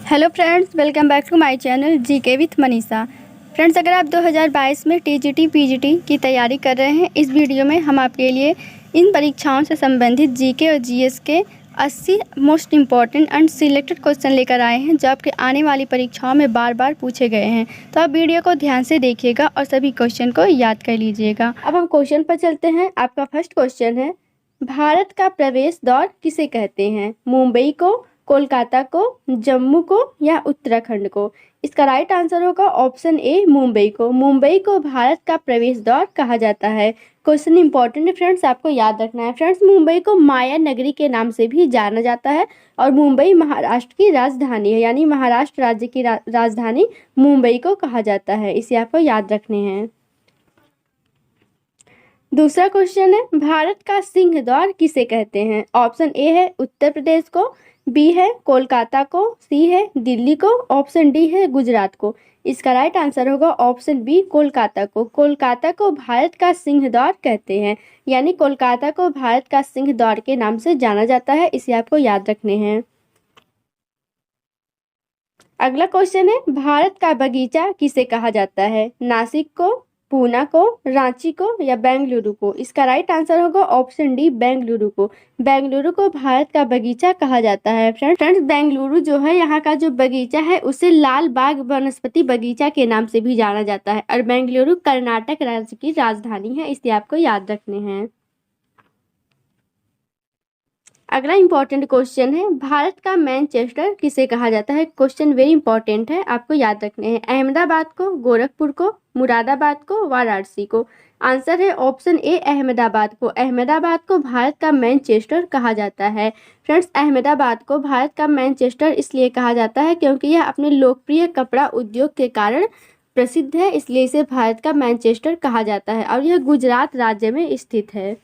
Hello friends, welcome back to my channel GK with Manisha. Friends, अगर आप 2022 में TGT PGT की तैयारी कर रहे हैं, इस वीडियो में हम आपके लिए इन परीक्षाओं से संबंधित जीके और जीएस के 80 most important and selected question लेकर आए हैं, जो आपके आने वाली परीक्षाओं में बार बार पूछे गए हैं। तो आप वीडियो को ध्यान से देखिएगा और सभी क्वेश्चन को याद कर लीजिएगा। अब हम क्वेश्चन पर चलते हैं। आपका फर्स्ट क्वेश्चन है, भारत का प्रवेश द्वार किसे कहते हैं? मुंबई को, कोलकाता को, जम्मू को या उत्तराखंड को? इसका राइट आंसर होगा ऑप्शन ए, मुंबई को। मुंबई को भारत का प्रवेश द्वार कहा जाता है। क्वेश्चन इंपॉर्टेंट है फ्रेंड्स, आपको याद रखना है। फ्रेंड्स, मुंबई को माया नगरी के नाम से भी जाना जाता है और मुंबई महाराष्ट्र की राजधानी है, यानी महाराष्ट्र राज्य की राजधानी मुंबई को कहा जाता है। इसे आपको याद रखने हैं। दूसरा क्वेश्चन है, भारत का सिंह द्वार किसे कहते हैं? ऑप्शन ए है उत्तर प्रदेश को, बी है कोलकाता को, सी है दिल्ली को, ऑप्शन डी है गुजरात को। इसका राइट आंसर होगा ऑप्शन बी, कोलकाता को। कोलकाता को भारत का सिंह द्वार कहते हैं, यानी कोलकाता को भारत का सिंह द्वार के नाम से जाना जाता है। इसे आपको याद रखने हैं। अगला क्वेश्चन है, भारत का बगीचा किसे कहा जाता है? नासिक को, पूना को, रांची को या बेंगलुरु को? इसका राइट आंसर होगा ऑप्शन डी, बेंगलुरु को। बेंगलुरु को भारत का बगीचा कहा जाता है। फ्रेंड्स, बेंगलुरु जो है, यहाँ का जो बगीचा है उसे लाल बाग वनस्पति बगीचा के नाम से भी जाना जाता है और बेंगलुरु कर्नाटक राज्य की राजधानी है। इसे आपको याद रखने हैं। अगला इंपॉर्टेंट क्वेश्चन है, भारत का मैनचेस्टर किसे कहा जाता है? क्वेश्चन वेरी इंपॉर्टेंट है, आपको याद रखने हैं। अहमदाबाद को, गोरखपुर को, मुरादाबाद को, वाराणसी को? आंसर है ऑप्शन ए, अहमदाबाद को। अहमदाबाद को भारत का मैनचेस्टर कहा जाता है। फ्रेंड्स, अहमदाबाद को भारत का मैनचेस्टर इसलिए कहा जाता है क्योंकि यह अपने लोकप्रिय कपड़ा उद्योग के कारण प्रसिद्ध है, इसलिए इसे भारत का मैनचेस्टर कहा जाता है और यह गुजरात राज्य में स्थित है।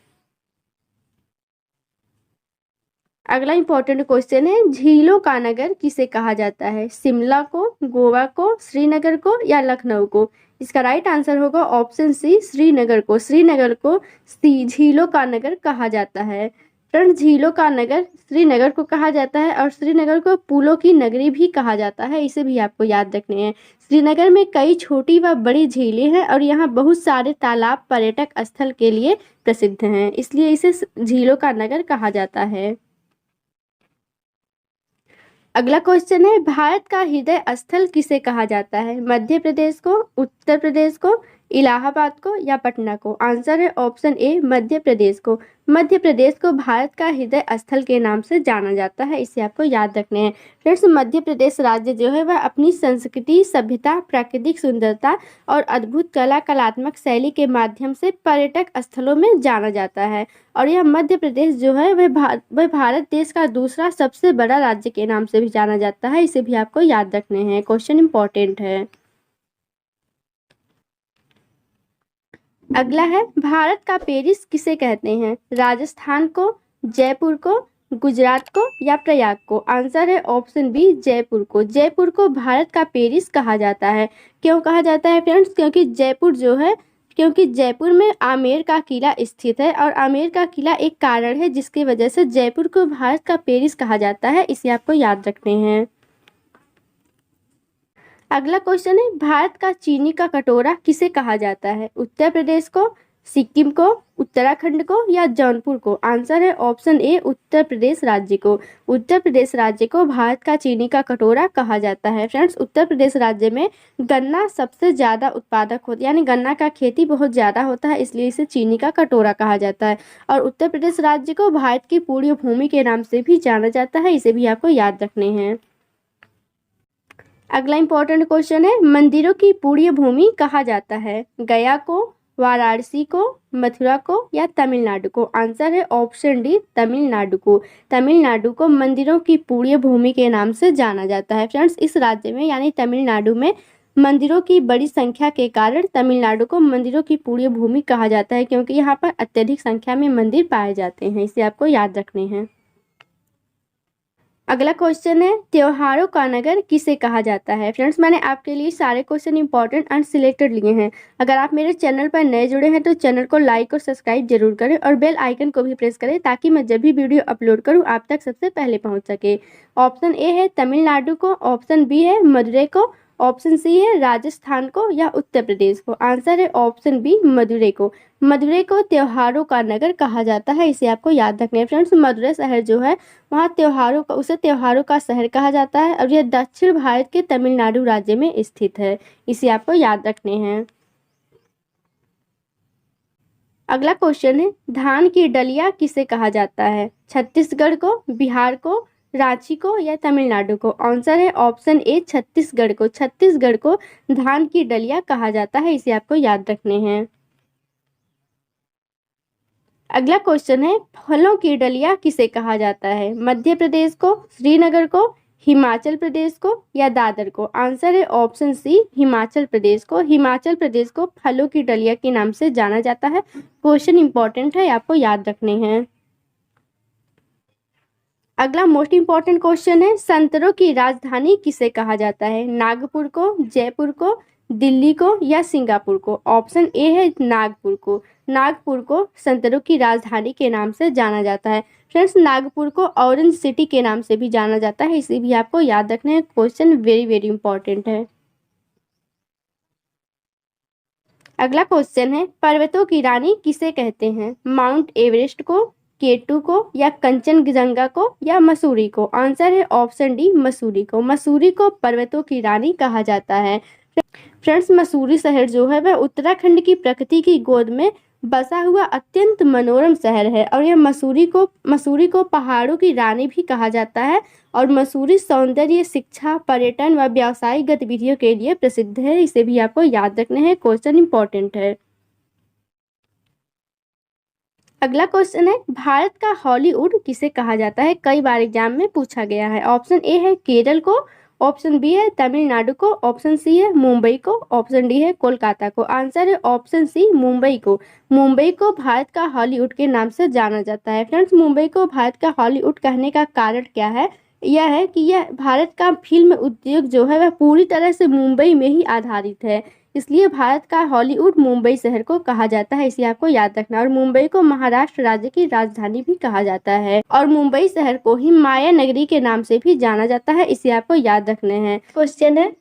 अगला इंपॉर्टेंट क्वेश्चन है, झीलों का नगर किसे कहा जाता है? शिमला को, गोवा को, श्रीनगर को या लखनऊ को? इसका राइट आंसर होगा ऑप्शन सी, श्रीनगर को। श्रीनगर को झीलों का नगर कहा जाता है। फ्रेंड्स, झीलों का नगर श्रीनगर को कहा जाता है और श्रीनगर को पुलों की नगरी भी कहा जाता है। इसे भी आपको याद रखने हैं। श्रीनगर में कई छोटी व बड़ी झीलें हैं और यहाँ बहुत सारे तालाब पर्यटक स्थल के लिए प्रसिद्ध हैं, इसलिए इसे झीलों का नगर कहा जाता है। अगला क्वेश्चन है, भारत का हृदय स्थल किसे कहा जाता है? मध्य प्रदेश को, उत्तर प्रदेश को, इलाहाबाद को या पटना को? आंसर है ऑप्शन ए, मध्य प्रदेश को। मध्य प्रदेश को भारत का हृदय स्थल के नाम से जाना जाता है। इसे आपको याद रखने हैं। फ्रेंड्स, मध्य प्रदेश राज्य जो है वह अपनी संस्कृति, सभ्यता, प्राकृतिक सुंदरता और अद्भुत कलात्मक शैली के माध्यम से पर्यटक स्थलों में जाना जाता है और यह मध्य प्रदेश जो है वह भारत देश का दूसरा सबसे बड़ा राज्य के नाम से भी जाना जाता है। इसे भी आपको याद रखने हैं। क्वेश्चन इंपॉर्टेंट है। अगला है, भारत का पेरिस किसे कहते हैं? राजस्थान को, जयपुर को, गुजरात को या प्रयाग को? आंसर है ऑप्शन बी, जयपुर को। जयपुर को भारत का पेरिस कहा जाता है। क्यों कहा जाता है फ्रेंड्स? क्योंकि जयपुर में आमेर का किला स्थित है और आमेर का किला एक कारण है जिसकी वजह से जयपुर को भारत का पेरिस कहा जाता है। इसे आपको याद रखने हैं। अगला क्वेश्चन है, भारत का चीनी का कटोरा किसे कहा जाता है? उत्तर प्रदेश को, सिक्किम को, उत्तराखंड को या जौनपुर को? आंसर है ऑप्शन ए, उत्तर प्रदेश राज्य को। उत्तर प्रदेश राज्य को भारत का चीनी का कटोरा कहा जाता है। फ्रेंड्स, उत्तर प्रदेश राज्य में गन्ना सबसे ज़्यादा उत्पादक होता है, यानी गन्ना का खेती बहुत ज़्यादा होता है, इसलिए इसे चीनी का कटोरा कहा जाता है और उत्तर प्रदेश राज्य को भारत की पुण्य भूमि के नाम से भी जाना जाता है। इसे भी आपको याद रखने हैं। अगला इंपॉर्टेंट क्वेश्चन है, मंदिरों की पुण्य भूमि कहा जाता है? गया को, वाराणसी को, मथुरा को या तमिलनाडु को? आंसर है ऑप्शन डी, तमिलनाडु को। तमिलनाडु को मंदिरों की पुण्य भूमि के नाम से जाना जाता है। फ्रेंड्स, इस राज्य में यानी तमिलनाडु में मंदिरों की बड़ी संख्या के कारण तमिलनाडु को मंदिरों की पुण्य भूमि कहा जाता है, क्योंकि यहाँ पर अत्यधिक संख्या में मंदिर पाए जाते हैं। इसे आपको याद रखने हैं। अगला क्वेश्चन है, त्योहारों का नगर किसे कहा जाता है। फ्रेंड्स, मैंने आपके लिए सारे क्वेश्चन इंपॉर्टेंट एंड सिलेक्टेड लिए हैं। अगर आप मेरे चैनल पर नए जुड़े हैं तो चैनल को लाइक और सब्सक्राइब जरूर करें और बेल आइकन को भी प्रेस करें ताकि मैं जब भी वीडियो अपलोड करूं आप तक सबसे पहले पहुंच सके। ऑप्शन ए है तमिलनाडु को, ऑप्शन बी है मदुरई को, ऑप्शन सी है राजस्थान को या उत्तर प्रदेश को। आंसर है ऑप्शन बी मदुरई को। मदुरई को त्योहारों का नगर कहा जाता है, इसे आपको याद रखना है। फ्रेंड्स, मदुरई शहर जो है वहाँ त्योहारों का शहर कहा जाता है और यह दक्षिण भारत के तमिलनाडु राज्य में स्थित है, इसे आपको याद रखने हैं। अगला क्वेश्चन है, धान की डलिया किसे कहा जाता है। छत्तीसगढ़ को, बिहार को, रांची को या तमिलनाडु को। आंसर है ऑप्शन ए छत्तीसगढ़ को। छत्तीसगढ़ को धान की डलिया कहा जाता है, इसे आपको याद रखने हैं। अगला क्वेश्चन है, फलों की डलिया किसे कहा जाता है। मध्य प्रदेश को, श्रीनगर को, हिमाचल प्रदेश को या दादर को। आंसर है ऑप्शन सी हिमाचल प्रदेश को। हिमाचल प्रदेश को फलों की डलिया के नाम से जाना जाता है। क्वेश्चन इंपॉर्टेंट है, आपको याद रखने हैं। अगला मोस्ट इंपॉर्टेंट क्वेश्चन है, संतरों की राजधानी किसे कहा जाता है। नागपुर को, जयपुर को, दिल्ली को या सिंगापुर को। ऑप्शन ए है नागपुर को। नागपुर को संतरों की राजधानी के नाम से जाना जाता है। फ्रेंड्स, नागपुर को ऑरेंज सिटी के नाम से भी जाना जाता है, इसे भी आपको याद रखना है। क्वेश्चन वेरी वेरी इंपॉर्टेंट है। अगला क्वेश्चन है, पर्वतों की रानी किसे कहते हैं। माउंट एवरेस्ट को, केटू को या कंचनजंगा को या मसूरी को। आंसर है ऑप्शन डी मसूरी को। मसूरी को पर्वतों की रानी कहा जाता है। फ्रेंड्स, मसूरी शहर जो है वह उत्तराखंड की प्रकृति की गोद में बसा हुआ अत्यंत मनोरम शहर है और यह मसूरी को पहाड़ों की रानी भी कहा जाता है और मसूरी सौंदर्य, शिक्षा, पर्यटन व व्यावसायिक गतिविधियों के लिए प्रसिद्ध है, इसे भी आपको याद रखना है। क्वेश्चन इंपॉर्टेंट है। अगला क्वेश्चन है, भारत का हॉलीवुड किसे कहा जाता है। कई बार एग्जाम में पूछा गया है। ऑप्शन ए है केरल को, ऑप्शन बी है तमिलनाडु को, ऑप्शन सी है मुंबई को, ऑप्शन डी है कोलकाता को। आंसर है ऑप्शन सी मुंबई को। मुंबई को भारत का हॉलीवुड के नाम से जाना जाता है। फ्रेंड्स, मुंबई को भारत का हॉलीवुड कहने का कारण क्या है। यह है कि यह भारत का फिल्म उद्योग जो है वह पूरी तरह से मुंबई में ही आधारित है, इसलिए भारत का हॉलीवुड मुंबई शहर को कहा जाता है, इसे आपको याद रखना। और मुंबई को महाराष्ट्र राज्य की राजधानी भी कहा जाता है और मुंबई शहर को ही माया नगरी के नाम से भी जाना जाता है, इसे आपको याद रखने हैं। क्वेश्चन है,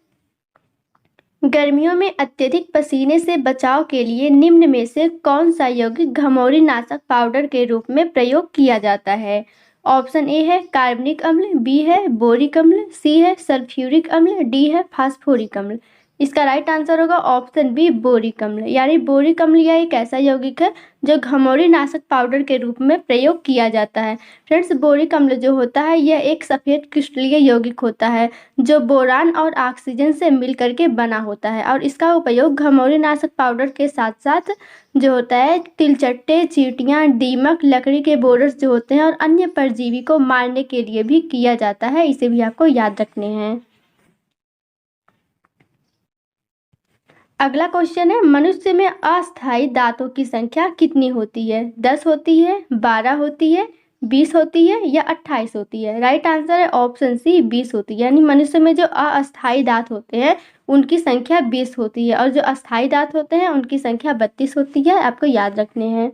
गर्मियों में अत्यधिक पसीने से बचाव के लिए निम्न में से कौन सा यौगिक घमौरी नाशक पाउडर के रूप में प्रयोग किया जाता है। ऑप्शन ए है कार्बनिक अम्ल, बी है बोरिक अम्ल, सी है सल्फ्यूरिक अम्ल, डी है फास्फोरिक अम्ल। इसका राइट आंसर होगा ऑप्शन बी बोरिक अम्ल। यानी बोरिक अम्ल यह एक ऐसा यौगिक है जो घमौरी नाशक पाउडर के रूप में प्रयोग किया जाता है। फ्रेंड्स, बोरिक अम्ल जो होता है यह एक सफ़ेद क्रिस्टलीय यौगिक होता है जो बोरान और ऑक्सीजन से मिल करके बना होता है और इसका उपयोग घमौरी नाशक पाउडर के साथ साथ जो होता है तिलचट्टे, चींटियां, दीमक, लकड़ी के बोरस जो होते हैं और अन्य परजीवी को मारने के लिए भी किया जाता है, इसे भी आपको याद रखने हैं। अगला क्वेश्चन है, मनुष्य में अस्थायी दांतों की संख्या कितनी होती है। 10 होती है, 12 होती है, 20 होती है या 28 होती है। राइट आंसर है ऑप्शन सी 20 होती है। यानी मनुष्य में जो अस्थायी दांत होते हैं उनकी संख्या 20 होती है और जो अस्थायी दांत होते हैं उनकी संख्या 32 होती है, आपको याद रखने हैं।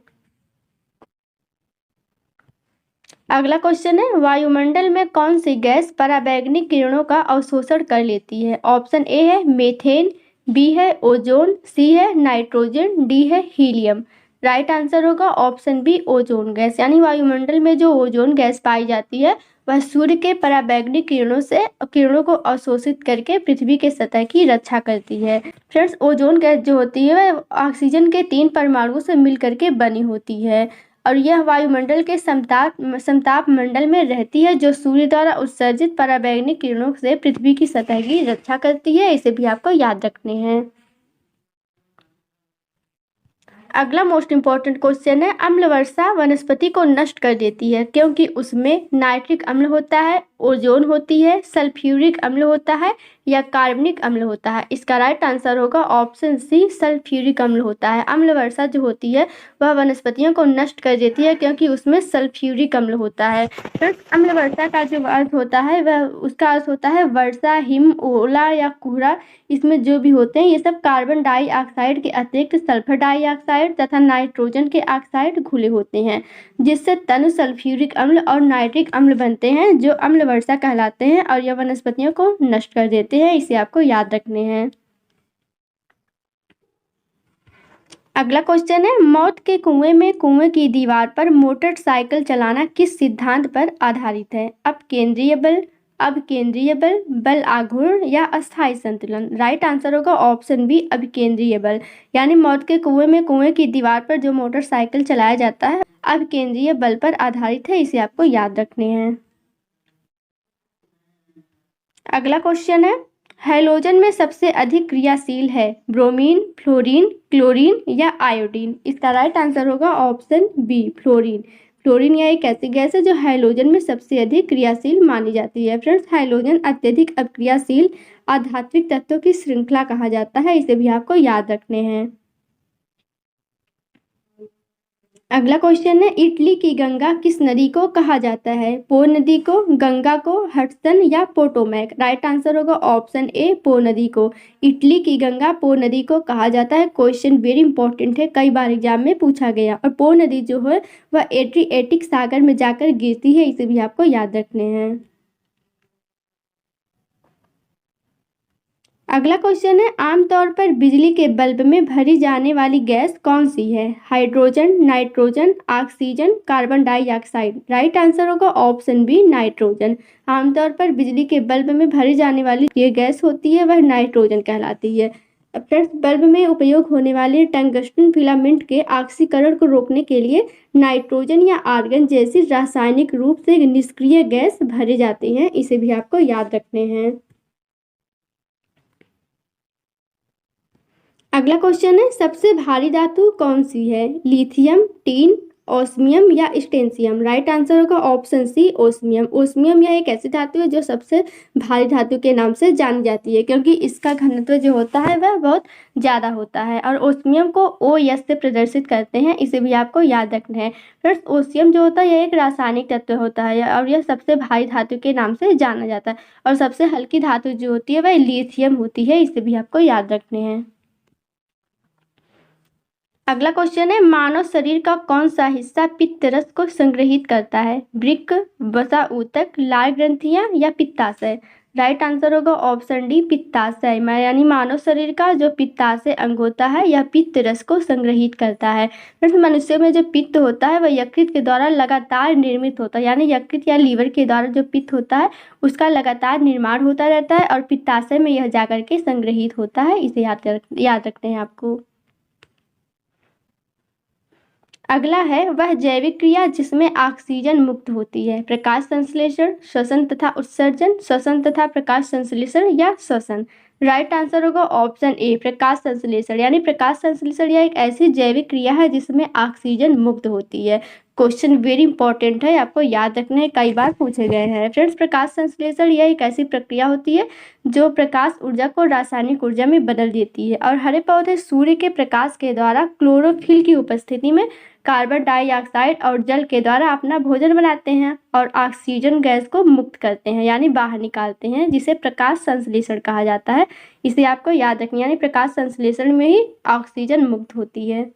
अगला क्वेश्चन है, वायुमंडल में कौन सी गैस पराबैंगनी किरणों का अवशोषण कर लेती है। ऑप्शन ए है मीथेन, बी है ओजोन, सी है नाइट्रोजन, डी है हीलियम। राइट आंसर होगा ऑप्शन बी ओजोन गैस। यानी वायुमंडल में जो ओजोन गैस पाई जाती है वह सूर्य के पराबैंगनी किरणों को अवशोषित करके पृथ्वी के सतह की रक्षा करती है। फ्रेंड्स, ओजोन गैस जो होती है वह ऑक्सीजन के 3 परमाणुओं से मिल करके बनी होती है और यह वायुमंडल के समताप मंडल में रहती है जो सूर्य द्वारा उत्सर्जित पराबैंगनी किरणों से पृथ्वी की सतह की रक्षा करती है, इसे भी आपको याद रखने हैं। अगला मोस्ट इम्पॉर्टेंट क्वेश्चन है, अम्ल वर्षा वनस्पति को नष्ट कर देती है क्योंकि उसमें नाइट्रिक अम्ल होता है, ओजोन होती है, सल्फ्यूरिक अम्ल होता है या कार्बनिक अम्ल होता है। इसका राइट आंसर होगा ऑप्शन सी, सल्फ्यूरिक अम्ल होता है। अम्ल वर्षा जो होती है वह वनस्पतियों को नष्ट कर देती है क्योंकि उसमें सल्फ्यूरिक अम्ल होता है। अम्ल वर्षा का जो अर्थ होता है वह उसका अर्थ होता है वर्षा, हिम, ओला या कोहरा। इसमें जो भी होते हैं ये सब कार्बन डाइऑक्साइड के अतिरिक्त सल्फर डाइऑक्साइड तथा नाइट्रोजन के ऑक्साइड घुले होते हैं, जिससे तनु सल्फ्यूरिक अम्ल और नाइट्रिक अम्ल बनते हैं जो अम्ल वर्षा कहलाते हैं और यह वनस्पतियों को नष्ट कर देते हैं। इसे आपको याद रखने हैं। अगला क्वेश्चन है, मौत के कुएं में कुएं की दीवार पर मोटरसाइकिल चलाना किस सिद्धांत पर आधारित है? अपकेंद्रीय बल, अभिकेंद्रीय बल, बल आघूर्ण या अस्थायी संतुलन। राइट आंसर होगा ऑप्शन बी, अभिकेंद्रीय बल। यानी मौत के कुएं में कुएं की दीवार पर जो मोटरसाइकिल चलाया जाता है अभिकेंद्रीय बल पर आधारित है। इसे आपको याद रखने हैं। अगला क्वेश्चन है, हैलोजन में सबसे अधिक क्रियाशील है ब्रोमीन, फ्लोरीन, क्लोरीन या आयोडीन। इसका राइट आंसर होगा ऑप्शन बी, फ्लोरीन। फ्लोरीन यह एक ऐसी गैस है जो हैलोजन में सबसे अधिक क्रियाशील मानी जाती है। फ्रेंड्स, हैलोजन अत्यधिक अक्रियाशील आध्यात्मिक तत्वों की श्रृंखला कहा जाता है। इसे भी आपको याद रखने हैं। अगला क्वेश्चन है, इटली की गंगा किस नदी को कहा जाता है? पो नदी को, गंगा को, हडसन या पोटोमैक। राइट आंसर होगा ऑप्शन ए, पो नदी को। इटली की गंगा पो नदी को कहा जाता है। क्वेश्चन वेरी इंपॉर्टेंट है, कई बार एग्जाम में पूछा गया। और पो नदी जो है वह एड्रियाटिक सागर में जाकर गिरती है। इसे भी आपको याद रखने हैं। अगला क्वेश्चन है, आमतौर पर बिजली के बल्ब में भरी जाने वाली गैस कौन सी है? Hydrogen, nitrogen, oxygen, carbon dioxide. Right answer होगा ऑप्शन बी, नाइट्रोजन। आमतौर पर बिजली के बल्ब में भरी जाने वाली ये गैस होती है वह नाइट्रोजन कहलाती है। फ्रेंड्स, बल्ब में उपयोग होने वाले टंगस्टन फिलामेंट के ऑक्सीकरण को रोकने के लिए नाइट्रोजन या आर्गन जैसी रासायनिक रूप से निष्क्रिय गैस भरे जाते हैं। इसे भी आपको याद रखने हैं। अगला क्वेश्चन है, सबसे भारी धातु कौन सी है? लिथियम, टीन, ओस्मियम या स्टेंसियम। राइट आंसर होगा ऑप्शन सी, ओस्मियम। ओस्मियम यह एक ऐसी धातु है जो सबसे भारी धातु के नाम से जानी जाती है क्योंकि इसका घनत्व जो होता है वह बहुत ज़्यादा होता है और ओस्मियम को OS से प्रदर्शित करते हैं। इसे भी आपको याद रखना है। फ्रेंड्स, ओस्मियम जो होता है यह एक रासायनिक तत्व होता है और यह सबसे भारी धातु के नाम से जाना जाता है और सबसे हल्की धातु जो होती है वह लिथियम होती है। इसे भी आपको याद रखने हैं। अगला क्वेश्चन है, मानव शरीर का कौन सा हिस्सा पित्त रस को संग्रहित करता है? वृक्क, वसा ऊतक, लाल ग्रंथियां या पित्ताशय। राइट आंसर होगा ऑप्शन डी, पित्ताशय। यानी मानव शरीर का जो पित्ताशय अंग होता है यह पित्त रस को संग्रहित करता है। मनुष्य में जो पित्त होता है वह यकृत के द्वारा लगातार निर्मित होता है। यानी यकृत या लीवर के द्वारा जो पित्त होता है उसका लगातार निर्माण होता रहता है और पित्ताशय में यह जाकर के संग्रहित होता है। इसे याद रखते हैं आपको। अगला है, वह जैविक क्रिया जिसमें ऑक्सीजन मुक्त होती है? प्रकाश संश्लेषण, श्वसन तथा उत्सर्जन, श्वसन तथा प्रकाश संश्लेषण या श्वसन। राइट आंसर होगा ऑप्शन ए, प्रकाश संश्लेषण। यानी प्रकाश संश्लेषण यह एक ऐसी जैविक क्रिया है जिसमें ऑक्सीजन मुक्त होती है। क्वेश्चन वेरी इंपॉर्टेंट है, आपको याद रखना है, कई बार पूछे गए हैं। फ्रेंड्स, प्रकाश संश्लेषण यह एक ऐसी प्रक्रिया होती है जो प्रकाश ऊर्जा को रासायनिक ऊर्जा में बदल देती है और हरे पौधे सूर्य के प्रकाश के द्वारा क्लोरोफिल की उपस्थिति में कार्बन डाइऑक्साइड और जल के द्वारा अपना भोजन बनाते हैं और ऑक्सीजन गैस को मुक्त करते हैं यानी बाहर निकालते हैं, जिसे प्रकाश संश्लेषण कहा जाता है। इसे आपको याद रखना, यानी प्रकाश संश्लेषण में ही ऑक्सीजन मुक्त होती है।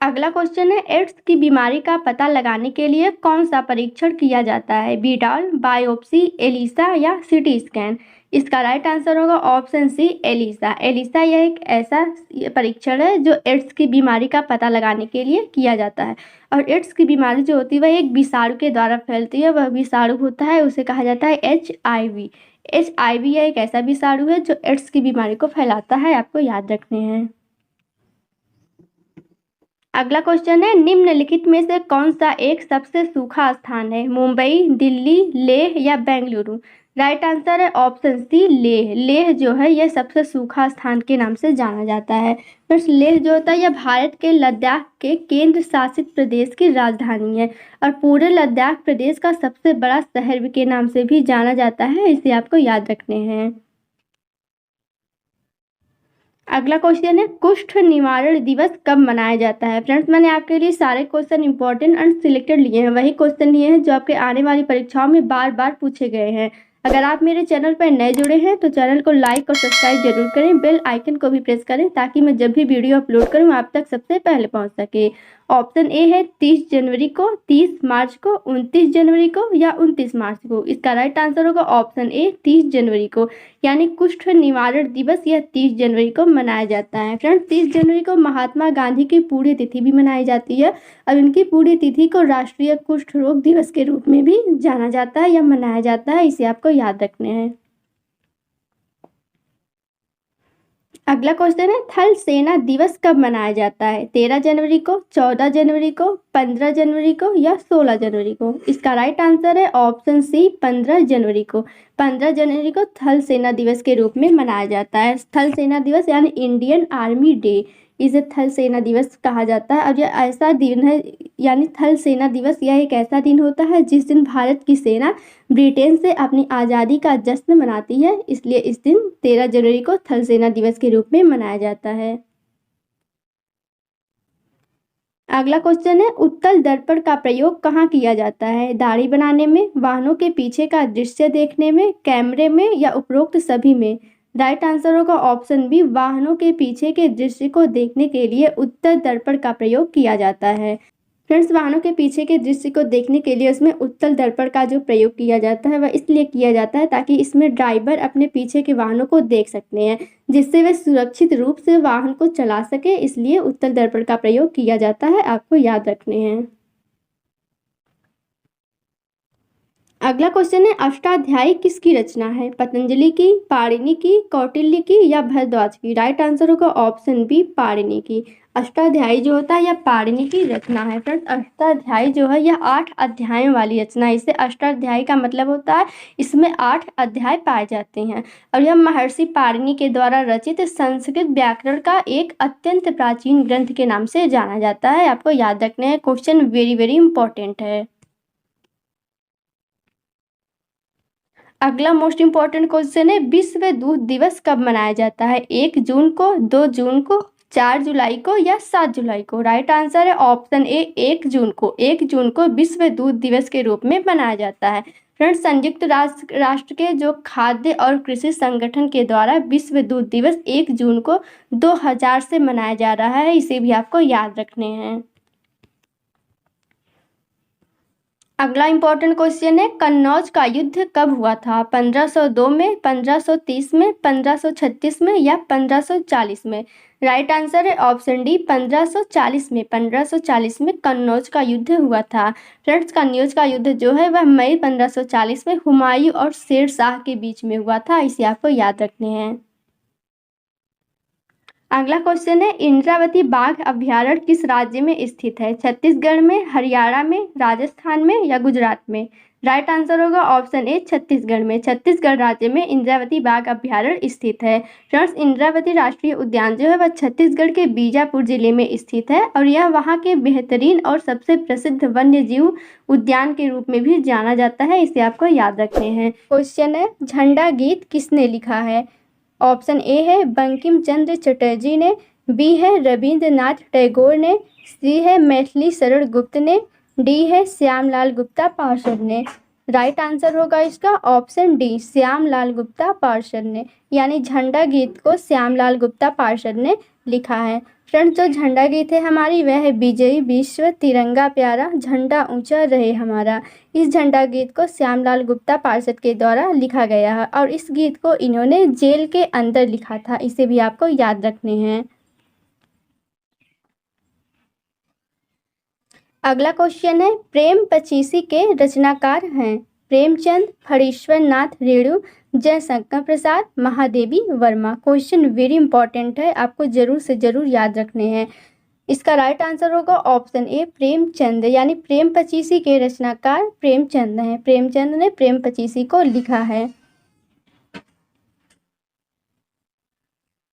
अगला क्वेश्चन है, एड्स की बीमारी का पता लगाने के लिए कौन सा परीक्षण किया जाता है? बीडाल, बायोप्सी, एलिसा या सीटी स्कैन। इसका राइट आंसर होगा ऑप्शन सी, एलिसा। एलिसा यह एक ऐसा परीक्षण है जो एड्स की बीमारी का पता लगाने के लिए किया जाता है और एड्स की बीमारी जो होती है वह एक विषाणु के द्वारा फैलती है। वह विषाणु होता है, उसे कहा जाता है HIV। HIV यह एक ऐसा विषाणु है जो एड्स की बीमारी को फैलाता है। आपको याद रखने हैं। अगला क्वेश्चन है, निम्नलिखित में से कौन सा एक सबसे सूखा स्थान है? मुंबई, दिल्ली, लेह या बेंगलुरु? राइट आंसर है ऑप्शन सी लेह। लेह जो है यह सबसे सूखा स्थान के नाम से जाना जाता है। फ्रेंड्स, लेह जो होता है यह भारत के लद्दाख के केंद्र शासित प्रदेश की राजधानी है और पूरे लद्दाख प्रदेश का सबसे बड़ा शहर के नाम से भी जाना जाता है। इसे आपको याद रखने हैं। अगला क्वेश्चन है, कुष्ठ निवारण दिवस कब मनाया जाता है? फ्रेंड्स, मैंने आपके लिए सारे क्वेश्चन इंपॉर्टेंट एंड सिलेक्टेड लिए हैं। वही क्वेश्चन लिए हैं जो आपके आने वाली परीक्षाओं में बार बार पूछे गए हैं। अगर आप मेरे चैनल पर नए जुड़े हैं तो चैनल को लाइक और सब्सक्राइब जरूर करें। बेल आइकन को भी प्रेस करें ताकि मैं जब भी वीडियो अपलोड करूं आप तक सबसे पहले पहुंच सके। ऑप्शन ए है 30 जनवरी को, 30 मार्च को, 29 जनवरी को या 29 मार्च को। इसका राइट आंसर होगा ऑप्शन ए 30 जनवरी को, यानी कुष्ठ निवारण दिवस यह 30 जनवरी को मनाया जाता है। फ्रेंड्स, 30 जनवरी को महात्मा गांधी की पुण्यतिथि भी मनाई जाती है और उनकी पुण्यतिथि को राष्ट्रीय कुष्ठ रोग दिवस के रूप में भी जाना जाता है या मनाया जाता है। इसे आपको याद रखने हैं। अगला क्वेश्चन है, थल सेना दिवस कब मनाया जाता है? 13 जनवरी को, 14 जनवरी को, 15 जनवरी को या 16 जनवरी को? इसका राइट आंसर है ऑप्शन सी 15 जनवरी को। 15 जनवरी को थल सेना दिवस के रूप में मनाया जाता है। थल सेना दिवस यानी इंडियन आर्मी डे, इसे थल सेना दिवस कहा जाता है। और यह ऐसा दिन है, यानी थल सेना दिवस यह एक ऐसा दिन होता है जिस दिन भारत की सेना ब्रिटेन से अपनी आज़ादी का जश्न मनाती है। इसलिए इस दिन 13 जनवरी को थल सेना दिवस के रूप में मनाया जाता है। अगला क्वेश्चन है, उत्तल दर्पण का प्रयोग कहाँ किया जाता है? दाढ़ी बनाने में, वाहनों के पीछे का दृश्य देखने में, कैमरे में या उपरोक्त सभी में? राइट आंसर होगा ऑप्शन बी, वाहनों के पीछे के दृश्य को देखने के लिए उत्तल दर्पण का प्रयोग किया जाता है। फ्रेंड्स, वाहनों के पीछे के दृश्य को देखने के लिए उसमें उत्तल दर्पण का जो प्रयोग किया जाता है वह इसलिए किया जाता है ताकि इसमें ड्राइवर अपने पीछे के वाहनों को देख सकते हैं, जिससे वे सुरक्षित रूप से वाहन को चला सके। इसलिए उत्तल दर्पण का प्रयोग किया जाता है, आपको याद रखने हैं। अगला क्वेश्चन है, अष्टाध्यायी किसकी रचना है? पतंजलि की, पाणिनि की, कौटिल्य की या भारद्वाज की? राइट आंसर होगा ऑप्शन बी, पाणिनि की। अष्टाध्यायी जो होता है यह पाणिनि की रचना है। फ्रेंड्स, अष्टाध्यायी जो है यह 8 अध्यायों वाली रचना है। इसे अष्टाध्यायी का मतलब होता है इसमें 8 अध्याय पाए जाते हैं और यह महर्षि पाणिनि के द्वारा रचित संस्कृत व्याकरण का एक अत्यंत प्राचीन ग्रंथ के नाम से जाना जाता है। आपको याद रखना है, क्वेश्चन वेरी वेरी इंपॉर्टेंट है। अगला मोस्ट इंपॉर्टेंट क्वेश्चन है, विश्व दूध दिवस कब मनाया जाता है? 1 जून को, 2 जून को, 4 जुलाई को या 7 जुलाई को? राइट आंसर है ऑप्शन ए 1 जून को। 1 जून को विश्व दूध दिवस के रूप में मनाया जाता है। फ्रेंड्स, संयुक्त राष्ट्र के जो खाद्य और कृषि संगठन के द्वारा विश्व दूध दिवस 1 जून को 2000 से मनाया जा रहा है। इसे भी आपको याद रखने हैं। अगला इंपॉर्टेंट क्वेश्चन है, कन्नौज का युद्ध कब हुआ था? 1502 में, 1530 में, 1536 में या 1540 में? राइट आंसर है ऑप्शन डी 1540 में। 1540 में कन्नौज का युद्ध हुआ था। फ्रेंड्स, कन्नौज का युद्ध जो है वह मई 1540 में हुमायूं और शेर शाह के बीच में हुआ था। इसे आपको याद रखने हैं। अगला क्वेश्चन है, इंद्रावती बाघ अभ्यारण्य किस राज्य में स्थित है? छत्तीसगढ़ में, हरियाणा में, राजस्थान में या गुजरात में? राइट आंसर होगा ऑप्शन ए छत्तीसगढ़ में। छत्तीसगढ़ राज्य में इंद्रावती बाघ अभ्यारण्य स्थित है। फ्रेंड्स, इंद्रावती राष्ट्रीय उद्यान जो है वह छत्तीसगढ़ के बीजापुर जिले में स्थित है और यह वहाँ के बेहतरीन और सबसे प्रसिद्ध वन्य जीव उद्यान के रूप में भी जाना जाता है। इसे आपको याद रखने हैं। क्वेश्चन है, झंडा गीत किसने लिखा है? ऑप्शन ए है बंकिम चंद्र चटर्जी ने, बी है रविंद्रनाथ टैगोर ने, सी है मैथिली शरण गुप्त ने, डी है श्यामलाल गुप्ता पार्षद ने। राइट आंसर होगा इसका ऑप्शन डी श्यामलाल गुप्ता पार्षद ने, यानी झंडा गीत को श्यामलाल गुप्ता पार्षद ने लिखा है। फ्रेंड्स, जो झंडा गीत है हमारी वह है विजयी विश्व तिरंगा प्यारा, झंडा ऊंचा रहे हमारा। इस झंडा गीत को श्यामलाल गुप्ता पार्षद के द्वारा लिखा गया है और इस गीत को इन्होंने जेल के अंदर लिखा था। इसे भी आपको याद रखने हैं। अगला क्वेश्चन है, प्रेम पचीसी के रचनाकार हैं? Premchand, Phanishwar Nath Renu, Jaishankar Prasad, Mahadevi Verma. Question very important है, आपको जरूर से जरूर याद रखने हैं। इसका राइट आंसर होगा ऑप्शन ए प्रेमचंद, यानी प्रेम पचीसी के रचनाकार प्रेमचंद हैं। प्रेमचंद ने प्रेम पचीसी को लिखा है।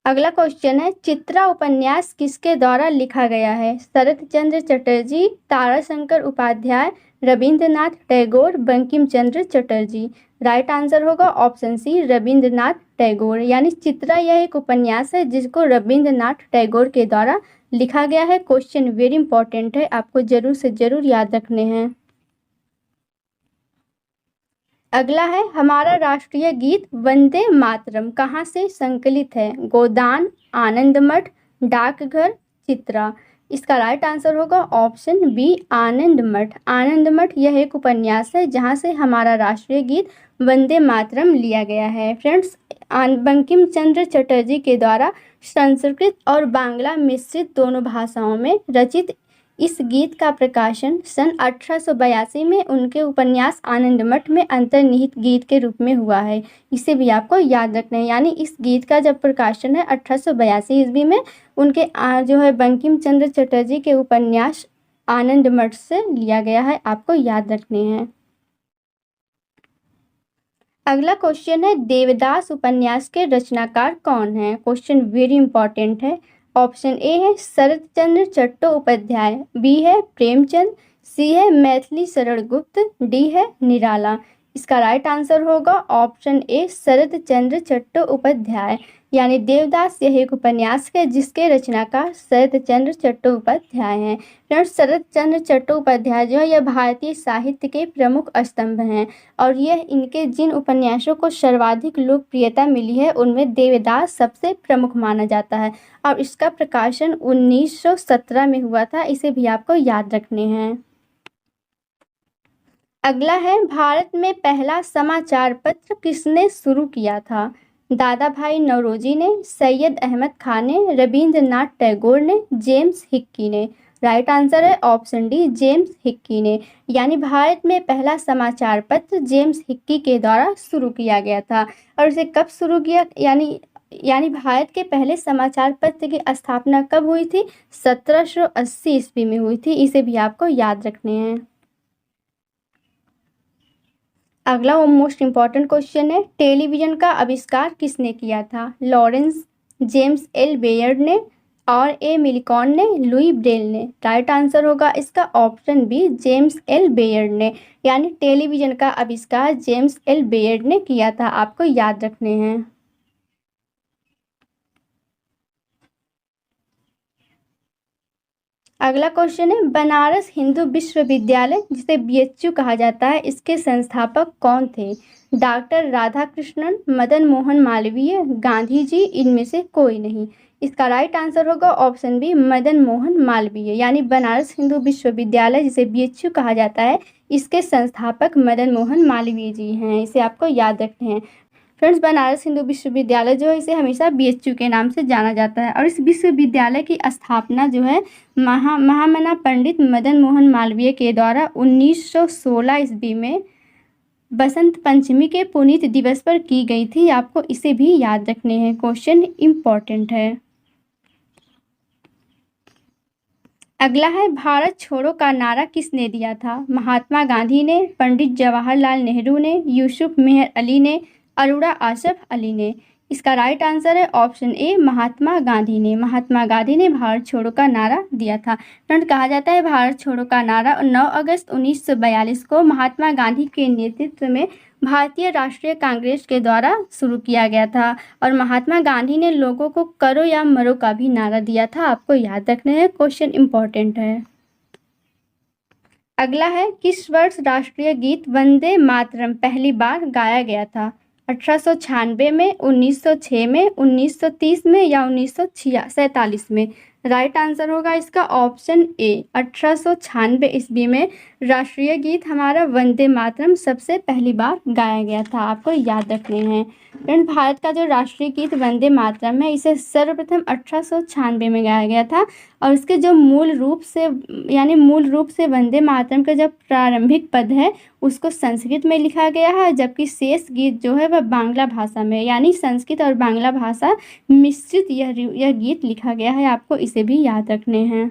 अगला क्वेश्चन है, चित्रा उपन्यास किसके द्वारा लिखा गया है? शरत चंद्र चटर्जी, ताराशंकर उपाध्याय, रविंद्रनाथ टैगोर, बंकिम चंद्र चटर्जी। राइट आंसर होगा ऑप्शन सी रविंद्रनाथ टैगोर, यानी चित्रा यह एक उपन्यास है जिसको रविंद्रनाथ टैगोर के द्वारा लिखा गया है। क्वेश्चन वेरी इंपॉर्टेंट है, आपको जरूर से जरूर याद रखने हैं। अगला है, हमारा राष्ट्रीय गीत वंदे मातरम कहाँ से संकलित है? गोदान, आनंद मठ, डाकघर, चित्रा। इसका राइट आंसर होगा ऑप्शन बी आनंद मठ। आनंद मठ यह एक उपन्यास है जहाँ से हमारा राष्ट्रीय गीत वंदे मातरम लिया गया है। फ्रेंड्स, बंकिम चंद्र चटर्जी के द्वारा संस्कृत और बांग्ला मिश्रित दोनों भाषाओं में रचित इस गीत का प्रकाशन सन 1882 में उनके उपन्यास आनंद मठ में अंतर्निहित गीत के रूप में हुआ है। इसे भी आपको याद रखना है, यानी इस गीत का जब प्रकाशन है 1882 ईस्वी में उनके जो है बंकिम चंद्र चटर्जी के उपन्यास आनंद मठ से लिया गया है, आपको याद रखने हैं। अगला क्वेश्चन है, देवदास उपन्यास के रचनाकार कौन है? क्वेश्चन वेरी इंपॉर्टेंट है। ऑप्शन ए है शरत चंद्र चट्टोपाध्याय, बी है प्रेमचंद, सी है मैथिली शरण गुप्त, डी है निराला। इसका राइट आंसर होगा ऑप्शन ए शरत चंद्र चट्टोपाध्याय, यानी देवदास यह एक उपन्यास है जिसके रचनाकार शरत चंद्र चट्टोपाध्याय हैं। फ्रेंड्स, शरत चंद्र चट्टोपाध्याय जो है यह भारतीय साहित्य के प्रमुख स्तंभ हैं और यह इनके जिन उपन्यासों को सर्वाधिक लोकप्रियता मिली है उनमें देवदास सबसे प्रमुख माना जाता है और इसका प्रकाशन 1917 में हुआ था। इसे भी आपको याद रखने हैं। अगला है, भारत में पहला समाचार पत्र किसने शुरू किया था? दादा भाई नौरोजी ने, सैयद अहमद खान ने, रविंद्रनाथ टैगोर ने, जेम्स हिक्की ने। राइट आंसर है ऑप्शन डी जेम्स हिक्की ने, यानी भारत में पहला समाचार पत्र जेम्स हिक्की के द्वारा शुरू किया गया था। और इसे कब शुरू किया, यानी भारत के पहले समाचार पत्र की स्थापना कब हुई थी? 1780 ईस्वी में हुई थी। इसे भी आपको याद रखने हैं। अगला और मोस्ट इम्पॉर्टेंट क्वेश्चन है, टेलीविज़न का आविष्कार किसने किया था? लॉरेंस, जेम्स एल बेयर्ड ने, और ए मिलिकॉन ने, लुई ब्रेल ने। राइट आंसर होगा इसका option B James L Baird ने, यानी टेलीविज़न का आविष्कार जेम्स एल बेयर्ड ने किया था, आपको याद रखने हैं। अगला क्वेश्चन है, बनारस हिंदू विश्वविद्यालय जिसे बीएचयू कहा जाता है इसके संस्थापक कौन थे? डॉक्टर राधाकृष्णन, मदन मोहन मालवीय, गांधी जी, इनमें से कोई नहीं। इसका राइट आंसर होगा ऑप्शन बी मदन मोहन मालवीय, यानी बनारस हिंदू विश्वविद्यालय जिसे बीएचयू कहा जाता है इसके संस्थापक मदन मोहन मालवीय जी हैं। इसे आपको याद रखने हैं। फ्रेंड्स, बनारस हिंदू विश्वविद्यालय जो है इसे हमेशा बीएचयू के नाम से जाना जाता है और इस विश्वविद्यालय की स्थापना जो है महामना पंडित मदन मोहन मालवीय के द्वारा 1916 ईस्वी में बसंत पंचमी के पुनीत दिवस पर की गई थी। आपको इसे भी याद रखने हैं, क्वेश्चन इम्पॉर्टेंट है। अगला है, भारत छोड़ो का नारा किसने दिया था? महात्मा गांधी ने, पंडित जवाहरलाल नेहरू ने, यूसुफ मेहर अली ने, अरोड़ा आसफ अली ने। इसका राइट आंसर है ऑप्शन ए महात्मा गांधी ने। महात्मा गांधी ने भारत छोड़ो का नारा दिया था। फ्रेंड, कहा जाता है भारत छोड़ो का नारा 9 अगस्त 1942 को महात्मा गांधी के नेतृत्व में भारतीय राष्ट्रीय कांग्रेस के द्वारा शुरू किया गया था और महात्मा गांधी ने लोगों को करो या मरो का भी नारा दिया था, आपको याद रखना है, क्वेश्चन इम्पोर्टेंट है। अगला है, किस वर्ष राष्ट्रीय गीत वंदे मातरम पहली बार गाया गया था? 1896 में, 1906 में, 1930 में या 1947 में? राइट आंसर होगा इसका ऑप्शन ए 1896 ईस्वी में राष्ट्रीय गीत हमारा वंदे मातरम सबसे पहली बार गाया गया था, आपको याद रखने हैं। फ्रेंड, भारत का जो राष्ट्रीय गीत वंदे मातरम है इसे सर्वप्रथम 1896 में गाया गया था और इसके जो मूल रूप से वंदे मातरम का जो प्रारंभिक पद है उसको संस्कृत में लिखा गया है, जबकि शेष गीत जो है वह बांग्ला भाषा में, यानी संस्कृत और बांग्ला भाषा मिश्रित यह गीत लिखा गया है, आपको इसे भी याद रखने हैं।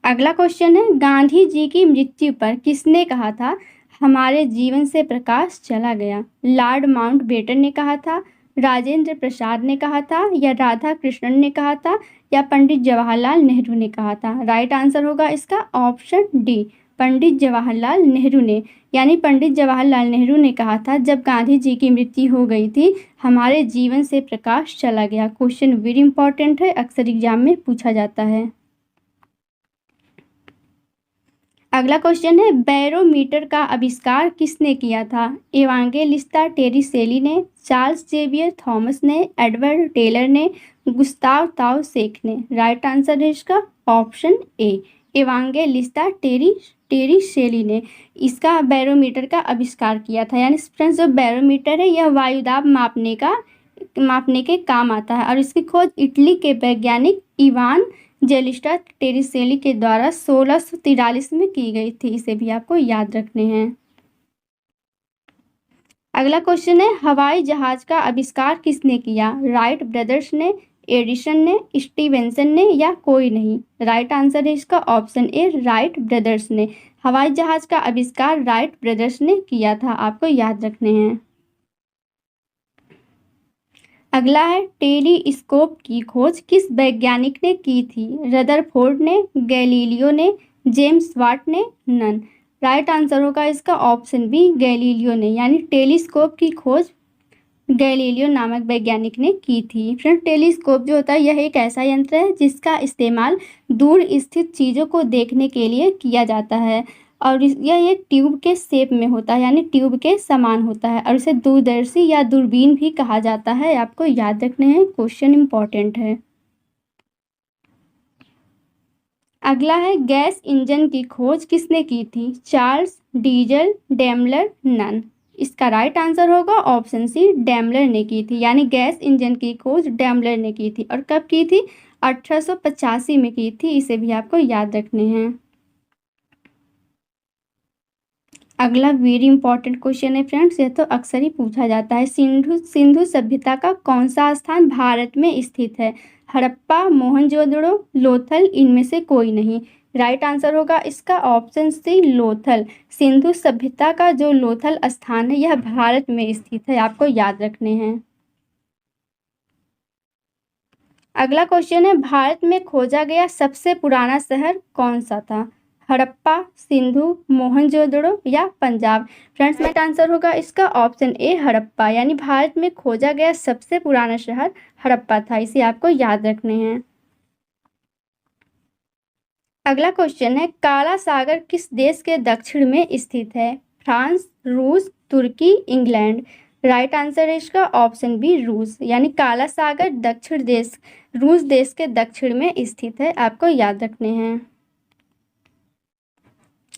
अगला क्वेश्चन है, गांधी जी की मृत्यु पर किसने कहा था हमारे जीवन से प्रकाश चला गया? लॉर्ड माउंटबेटन ने कहा था, राजेंद्र प्रसाद ने कहा था, या राधा कृष्णन ने कहा था, या पंडित जवाहरलाल नेहरू ने कहा था? राइट आंसर होगा इसका ऑप्शन डी, पंडित जवाहरलाल नेहरू ने। यानी पंडित जवाहरलाल नेहरू ने कहा था जब गांधी जी की मृत्यु हो गई थी, हमारे जीवन से प्रकाश चला गया। क्वेश्चन वेरी इंपॉर्टेंट है, अक्सर एग्जाम में पूछा जाता है। अगला क्वेश्चन है, बैरोमीटर का आविष्कार किसने किया था? इवांजेलिस्ता टेरिसेली ने, चार्ल्स जेवियर थॉमस ने, एडवर्ड टेलर ने, गुस्ताव ताव शेख ने? राइट आंसर है इसका ऑप्शन ए, इवांजेलिस्ता टेरिसेली ने इसका बैरोमीटर का आविष्कार किया था। यानी फ्रेंड्स, जो बैरोमीटर है यह वायुदाब मापने के काम आता है और इसकी खोज इटली के वैज्ञानिक इवान जेलिस्टा टेरिसेली के द्वारा 1643 में की गई थी। इसे भी आपको याद रखने हैं। अगला क्वेश्चन है, हवाई जहाज का आविष्कार किसने किया? राइट ब्रदर्स ने, एडिसन ने, स्टीवेंसन ने, या कोई नहीं? राइट आंसर है इसका ऑप्शन ए, राइट ब्रदर्स ने। हवाई जहाज का आविष्कार राइट ब्रदर्स ने किया था, आपको याद रखने हैं। अगला है, टेलीस्कोप की खोज किस वैज्ञानिक ने की थी? रदरफोर्ड ने, गैलीलियो ने, जेम्स वाट ने, नन? राइट आंसर होगा इसका ऑप्शन बी, गैलीलियो ने। यानी टेलीस्कोप की खोज गैलीलियो नामक वैज्ञानिक ने की थी। फ्रेंड, टेलीस्कोप जो होता है यह एक ऐसा यंत्र है जिसका इस्तेमाल दूर स्थित चीज़ों को देखने के लिए किया जाता है और यह एक ट्यूब के शेप में होता है, यानी ट्यूब के समान होता है और इसे दूरदर्शी या दूरबीन भी कहा जाता है। आपको याद रखने हैं, क्वेश्चन इंपॉर्टेंट है। अगला है, गैस इंजन की खोज किसने की थी? Charles, Diesel, Daimler, none? इसका राइट आंसर होगा ऑप्शन सी, डेमलर ने की थी। यानी गैस इंजन की खोज डेमलर ने की थी और कब की थी? 1885 में की थी। इसे भी आपको याद रखने हैं। अगला वेरी इंपॉर्टेंट क्वेश्चन है फ्रेंड्स, यह तो अक्सर ही पूछा जाता है। सिंधु सभ्यता का कौन सा स्थान भारत में स्थित है? हड़प्पा, मोहनजोदड़ो, लोथल, इनमें से कोई नहीं? राइट आंसर होगा इसका ऑप्शन सी, लोथल। सिंधु सभ्यता का जो लोथल स्थान है यह भारत में स्थित है, आपको याद रखने हैं। अगला क्वेश्चन है, भारत में खोजा गया सबसे पुराना शहर कौन सा था? हड़प्पा, सिंधु, मोहनजोदड़ो, या पंजाब? फ्रेंड्स, राइट आंसर होगा इसका ऑप्शन ए, हड़प्पा। यानी भारत में खोजा गया सबसे पुराना शहर हड़प्पा था। इसे आपको याद रखने हैं। अगला क्वेश्चन है, काला सागर किस देश के दक्षिण में स्थित है? फ्रांस, रूस, तुर्की, इंग्लैंड? राइट आंसर है इसका ऑप्शन बी, रूस। यानी काला सागर दक्षिण देश रूस देश के दक्षिण में स्थित है, आपको याद रखने हैं।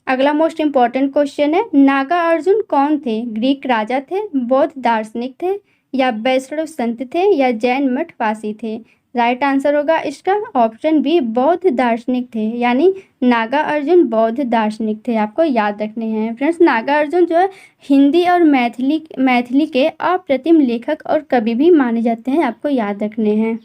अगला मोस्ट इंपॉर्टेंट क्वेश्चन है, नागा अर्जुन कौन थे? ग्रीक राजा थे, बौद्ध दार्शनिक थे, या वैष्णव संत थे, या जैन मठवासी थे? राइट आंसर होगा इसका ऑप्शन बी, बौद्ध दार्शनिक थे। यानी नागा अर्जुन बौद्ध दार्शनिक थे, आपको याद रखने हैं। फ्रेंड्स, नागा अर्जुन जो है हिंदी और मैथिली के अप्रतिम लेखक और कवि भी माने जाते हैं, आपको याद रखने हैं।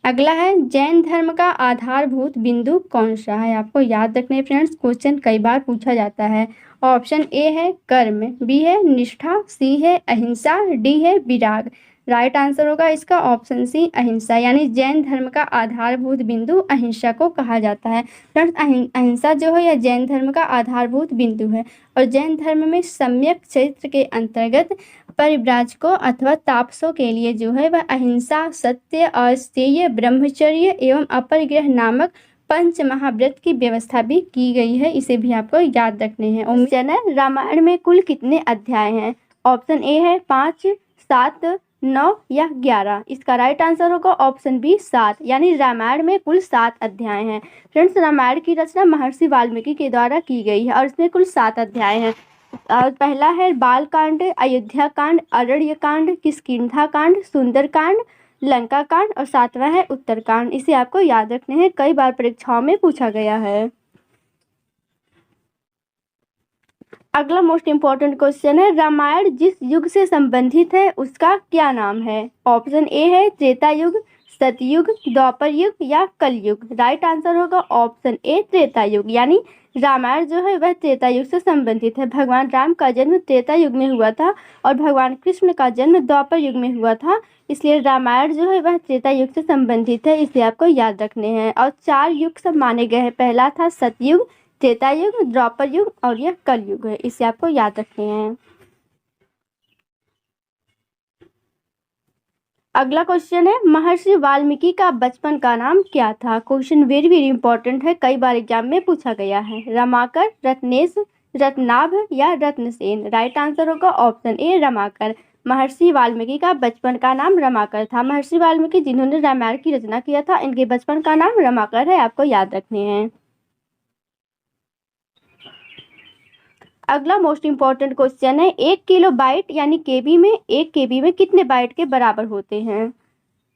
अगला है, जैन धर्म का आधारभूत बिंदु कौन सा है? आपको याद रखने फ्रेंड्स, क्वेश्चन कई बार पूछा जाता है। ऑप्शन ए है कर्म, बी है निष्ठा, सी है अहिंसा, डी है विराग? राइट आंसर होगा इसका ऑप्शन सी, अहिंसा। यानी जैन धर्म का आधारभूत बिंदु अहिंसा को कहा जाता है। फ्रेंड्स, अहिंसा जो है यह जैन धर्म का आधारभूत बिंदु है और जैन धर्म में सम्यक चरित्र के अंतर्गत परिव्राजकों अथवा तापसों के लिए जो है वह अहिंसा, सत्य, अस्तेय, ब्रह्मचर्य एवं अपरिग्रह नामक पंच महाव्रत की व्यवस्था भी की गई है। इसे भी आपको याद रखने हैं। क्वेश्चन है, रामायण में कुल कितने अध्याय हैं? ऑप्शन ए है 5, 7, 9 या 11? इसका राइट आंसर होगा ऑप्शन बी, 7। यानी रामायण में कुल 7 अध्याय हैं। फ्रेंड्स, रामायण की रचना महर्षि वाल्मीकि के द्वारा की गई है और इसमें कुल 7 अध्याय हैं। और पहला है बाल कांड, अयोध्या कांड, अरण्य कांड, किष्किंधा कांड, सुंदर कांड, लंका कांड और 7वां है उत्तरकांड। इसे आपको याद रखने हैं, कई बार परीक्षाओं में पूछा गया है। अगला मोस्ट इंपॉर्टेंट क्वेश्चन है, रामायण जिस युग से संबंधित है उसका क्या नाम है? ऑप्शन ए है त्रेता युग, सतयुग, द्वापर युग या कलयुग? राइट आंसर होगा ऑप्शन ए त्रेता युग, यानी रामायण जो है वह त्रेता युग से संबंधित है। भगवान राम का जन्म त्रेता युग में हुआ था और भगवान कृष्ण का जन्म द्वापर युग में हुआ था, इसलिए रामायण जो है वह त्रेता युग से संबंधित है, इसे आपको याद रखने हैं। और 4 युग सब माने गए हैं, पहला था सतयुग, त्रेता युग, द्वापर युग और यह कलयुग है, इसे आपको याद रखने हैं। अगला क्वेश्चन है, महर्षि वाल्मीकि का बचपन का नाम क्या था? क्वेश्चन वेरी वेरी इंपॉर्टेंट है, कई बार एग्जाम में पूछा गया है। रमाकर, रत्नेश, रत्नाभ या रत्नसेन? राइट आंसर होगा ऑप्शन ए रमाकर। महर्षि वाल्मीकि का बचपन का नाम रमाकर था। महर्षि वाल्मीकि जिन्होंने रामायण की रचना किया था, इनके बचपन का नाम रमाकर है, आपको याद रखने हैं। अगला मोस्ट इंपॉर्टेंट क्वेश्चन है, 1 किलो बाइट यानी केबी में 1 केबी में कितने बाइट के बराबर होते हैं?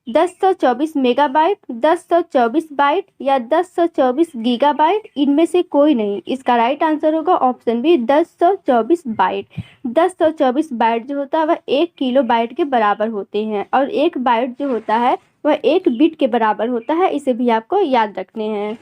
1024 मेगाबाइट, 1024 बाइट या 1024 गीगाबाइट? इनमें से कोई नहीं, इसका राइट आंसर होगा ऑप्शन बी 1024 बाइट। 1024 बाइट जो होता है वह 1 किलो बाइट के बराबर होते हैं और 1 बाइट जो होता है वह 1 बिट के बराबर होता है, इसे भी आपको याद रखने हैं।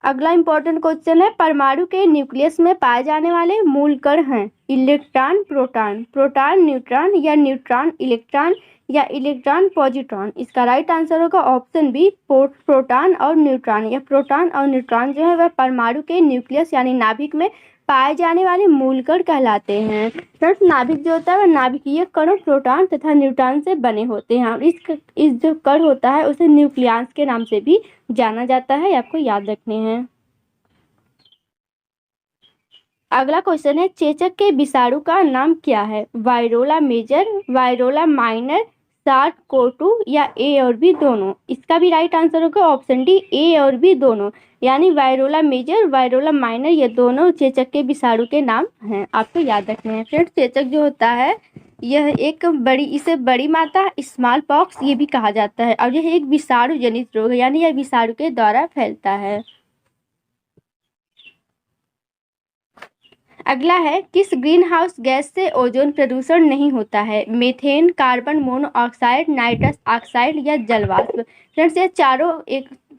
अगला इंपॉर्टेंट क्वेश्चन है, परमाणु के न्यूक्लियस में पाए जाने वाले मूल कण हैं इलेक्ट्रॉन, प्रोटॉन, प्रोटॉन न्यूट्रॉन या न्यूट्रॉन इलेक्ट्रॉन या इलेक्ट्रॉन पॉजिट्रॉन? इसका राइट आंसर होगा ऑप्शन बी प्रोटॉन और न्यूट्रॉन। या प्रोटॉन और न्यूट्रॉन जो है वह परमाणु के न्यूक्लियस यानी नाभिक में पाए जाने वाले मूल कण कहलाते हैं। फ्रेंड्स, नाभिक जो होता है वह नाभिकीय कणों प्रोटॉन तथा न्यूट्रॉन से बने होते हैं और इस जो कण होता है उसे न्यूक्लियस के नाम से भी जाना जाता है, आपको याद रखने हैं। अगला क्वेश्चन है, चेचक के विषाणु का नाम क्या है? वायरोला मेजर, वायरोला माइनर, सार्स कोव-2 या ए और बी दोनों? इसका भी राइट आंसर होगा ऑप्शन डी ए और बी दोनों, यानी वायरोला मेजर, वायरोला माइनर ये दोनों चेचक के विषाणु के नाम हैं, आपको याद रखने हैं। फ्रेंड्स, चेचक जो होता है यह एक इसे बड़ी माता स्मॉल पॉक्स ये भी कहा जाता है और यह एक विषाणु जनित रोग है, यानी यह विषाणु के द्वारा फैलता है। अगला है, किस ग्रीन हाउस गैस से ओजोन प्रदूषण नहीं होता है? Methane, carbon monoxide, nitrous oxide या जलवाष्प? फ्रेंड्स, ये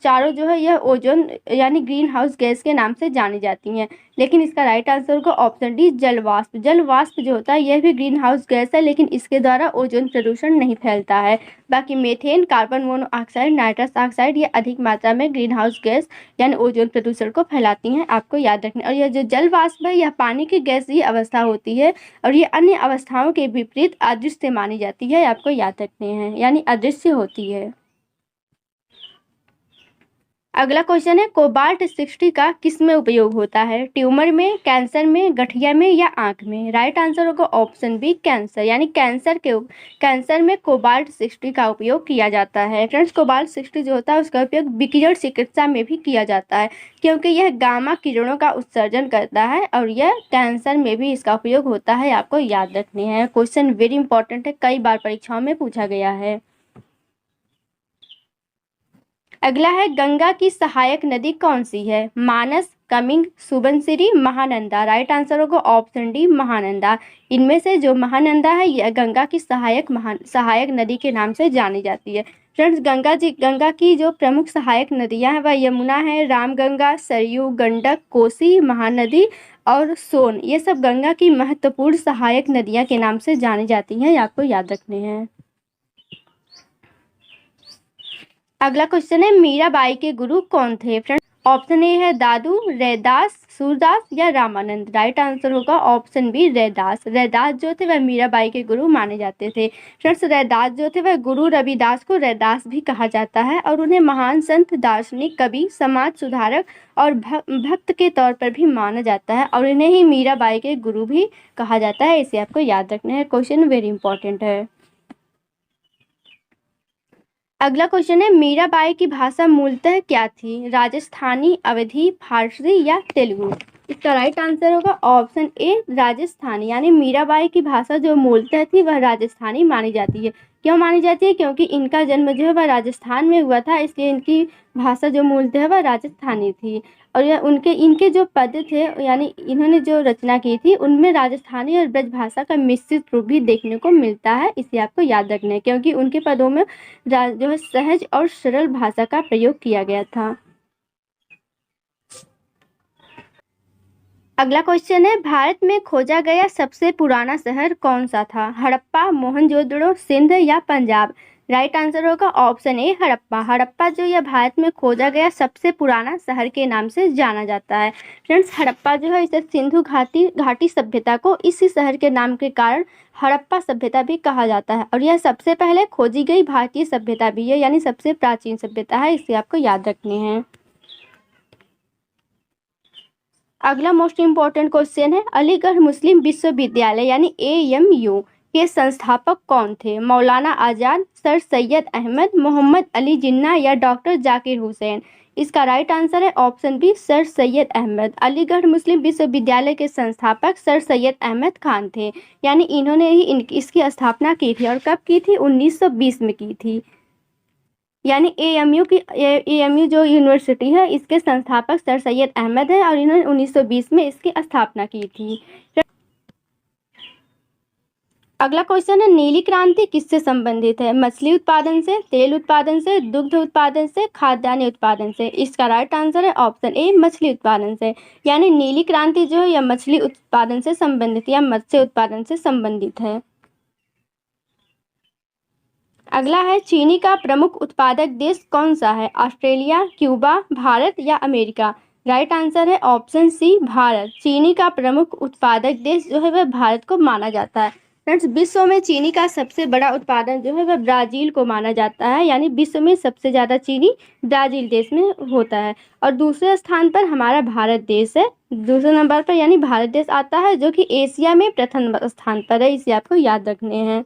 चारों जो है यह ओजोन यानी ग्रीन हाउस गैस के नाम से जानी जाती हैं, लेकिन इसका राइट आंसर होगा ऑप्शन डी जलवाष्प। जलवाष्प जो होता है यह भी ग्रीन हाउस गैस है, लेकिन इसके द्वारा ओजोन प्रदूषण नहीं फैलता है। बाकी methane, carbon monoxide, nitrous oxide ये अधिक मात्रा में ग्रीन हाउस गैस यानी ओजोन प्रदूषण को फैलाती हैं, आपको याद रखना। और यह जो जलवाष्प है यह पानी की गैसीय अवस्था होती है और ये अन्य अवस्थाओं के विपरीत अदृश्य मानी जाती है, आपको याद रखने हैं, यानी अदृश्य होती है। अगला क्वेश्चन है, कोबाल्ट 60 का किस में उपयोग होता है? ट्यूमर में, कैंसर में, गठिया में या आंख में? राइट आंसर होगा ऑप्शन बी कैंसर, यानी कैंसर में कोबाल्ट 60 का उपयोग किया जाता है। फ्रेंड्स, कोबाल्ट 60 जो होता है उसका उपयोग विकिरण चिकित्सा में भी किया जाता है, क्योंकि यह गामा किरणों का उत्सर्जन करता है और यह कैंसर में भी इसका उपयोग होता है, आपको याद रखने हैं। क्वेश्चन वेरी इंपॉर्टेंट है, कई बार परीक्षाओं में पूछा गया है। अगला है, गंगा की सहायक नदी कौन सी है? मानस, कमिंग, सुबनसिरी, महानंदा? राइट आंसर होगा ऑप्शन डी महानंदा। इनमें से जो महानंदा है यह गंगा की सहायक नदी के नाम से जानी जाती है। फ्रेंड्स, गंगा की जो प्रमुख सहायक नदियां हैं वह यमुना है, रामगंगा, सरयू, गंडक, कोसी, महानदी और सोन, ये सब गंगा की महत्वपूर्ण सहायक नदियां के नाम से जानी जाती हैं, आपको याद रखने हैं। अगला क्वेश्चन है, मीराबाई के गुरु कौन थे? फ्रेंड्स, ऑप्शन ए है दादू, रैदास, सूरदास या रामानंद? राइट आंसर होगा ऑप्शन बी रैदास। रैदास जो थे वह मीराबाई के गुरु माने जाते थे। फ्रेंड्स, रैदास जो थे वह गुरु रविदास को रैदास भी कहा जाता है और उन्हें महान संत, दार्शनिक, कवि, समाज सुधारक और भक्त के तौर पर भी माना जाता है और इन्हें ही मीराबाई के गुरु भी कहा जाता है, इसे आपको याद रखना है। क्वेश्चन वेरी इंपॉर्टेंट है। अगला क्वेश्चन है, मीराबाई की भाषा मूलतः क्या थी? राजस्थानी, अवधी, फारसी या तेलुगु? इसका राइट आंसर होगा ऑप्शन ए राजस्थानी, यानी मीराबाई की भाषा जो मूलतः थी वह राजस्थानी मानी जाती है। क्यों मानी जाती है? क्योंकि इनका जन्म जो है वह राजस्थान में हुआ था, इसलिए इनकी भाषा जो मूलतः है वह राजस्थानी थी। और यह इनके जो पद थे, यानी इन्होंने जो रचना की थी उनमें राजस्थानी और ब्रज भाषा का मिश्रित रूप भी देखने को मिलता है, इसे आपको याद रखना है, क्योंकि उनके पदों में जो है सहज और सरल भाषा का प्रयोग किया गया था। अगला क्वेश्चन है, भारत में खोजा गया सबसे पुराना शहर कौन सा था? हड़प्पा, मोहनजोदड़ो, सिंध या पंजाब? राइट आंसर होगा ऑप्शन ए हड़प्पा। हड़प्पा जो यह भारत में खोजा गया सबसे पुराना शहर के नाम से जाना जाता है। फ्रेंड्स, हड़प्पा जो है इसे सिंधु घाटी सभ्यता को इसी शहर के नाम के कारण हड़प्पा सभ्यता भी कहा जाता है, और यह सबसे पहले खोजी गई भारतीय सभ्यता भी है, यानी सबसे प्राचीन सभ्यता है, इसे आपको याद रखने हैं। अगला मोस्ट इम्पॉर्टेंट क्वेश्चन है, अलीगढ़ मुस्लिम विश्वविद्यालय यानी AMU के संस्थापक कौन थे? मौलाना आजाद, सर सैयद अहमद, मोहम्मद अली जिन्ना या डॉक्टर जाकिर हुसैन? इसका राइट आंसर है option B sir Syed Ahmad. Aligarh Muslim विश्वविद्यालय के संस्थापक सर सैयद अहमद खान थे, यानी इन्होंने ही इसकी स्थापना की थी, और कब की थी? 1920 में की थी। यानी AMU जो यूनिवर्सिटी है इसके संस्थापक सर सैयद अहमद है, और इन्होंने 1920 में इसकी स्थापना की थी। अगला क्वेश्चन है, नीली क्रांति किससे संबंधित है? मछली उत्पादन से, तेल उत्पादन से, दुग्ध उत्पादन से, खाद्यान्न उत्पादन से? इसका राइट आंसर है ऑप्शन ए मछली उत्पादन से, यानी नीली क्रांति जो है यह मछली उत्पादन से संबंधित या मत्स्य उत्पादन से संबंधित है। अगला है, चीनी का प्रमुख उत्पादक देश कौन सा है? ऑस्ट्रेलिया, क्यूबा, भारत या अमेरिका? राइट आंसर है ऑप्शन सी भारत। चीनी का प्रमुख उत्पादक देश जो है वह भारत को माना जाता है। फ्रेंड्स, विश्व में चीनी का सबसे बड़ा उत्पादन जो है वह ब्राज़ील को माना जाता है, यानी विश्व में सबसे ज़्यादा चीनी ब्राज़ील देश में होता है, और दूसरे स्थान पर हमारा भारत देश है। दूसरे नंबर पर यानी भारत देश आता है, जो कि एशिया में प्रथम स्थान पर है, इसे आपको याद रखने हैं।